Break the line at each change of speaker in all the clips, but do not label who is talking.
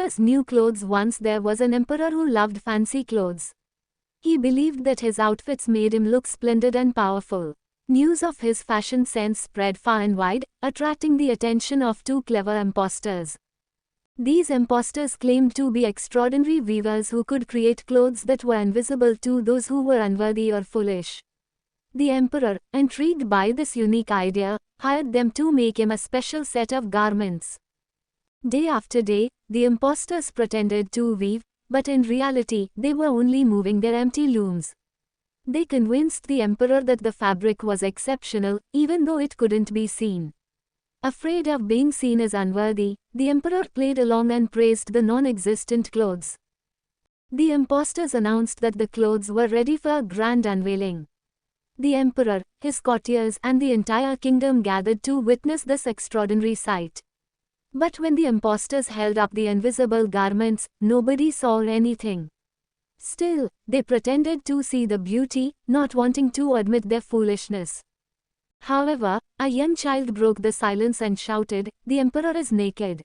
emperor's new clothes. Once there was an emperor who loved fancy clothes. He believed that his outfits made him look splendid and powerful. News of his fashion sense spread far and wide, attracting the attention of two clever impostors. These impostors claimed to be extraordinary weavers who could create clothes that were invisible to those who were unworthy or foolish. The emperor, intrigued by this unique idea, hired them to make him a special set of garments. Day after day, the impostors pretended to weave, but in reality, they were only moving their empty looms. They convinced the emperor that the fabric was exceptional, even though it couldn't be seen. Afraid of being seen as unworthy, the emperor played along and praised the non-existent clothes. The impostors announced that the clothes were ready for a grand unveiling. The emperor, his courtiers, and the entire kingdom gathered to witness this extraordinary sight. But when the impostors held up the invisible garments, nobody saw anything. Still, they pretended to see the beauty, not wanting to admit their foolishness. However, a young child broke the silence and shouted, "The emperor is naked.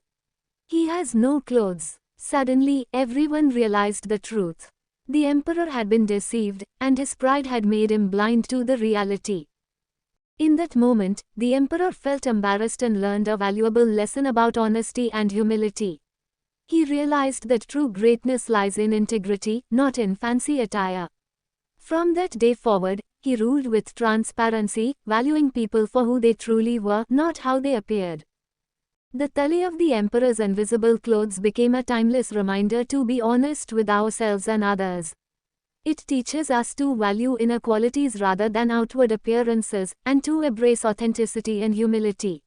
He has no clothes." Suddenly, everyone realized the truth. The emperor had been deceived, and his pride had made him blind to the reality. In that moment, the emperor felt embarrassed and learned a valuable lesson about honesty and humility. He realized that true greatness lies in integrity, not in fancy attire. From that day forward, he ruled with transparency, valuing people for who they truly were, not how they appeared. The tale of the emperor's invisible clothes became a timeless reminder to be honest with ourselves and others. It teaches us to value inner qualities rather than outward appearances, and to embrace authenticity and humility.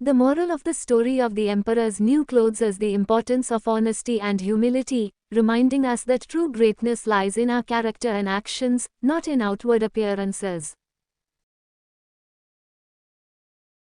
The moral of the story of the emperor's new clothes is the importance of honesty and humility, reminding us that true greatness lies in our character and actions, not in outward appearances.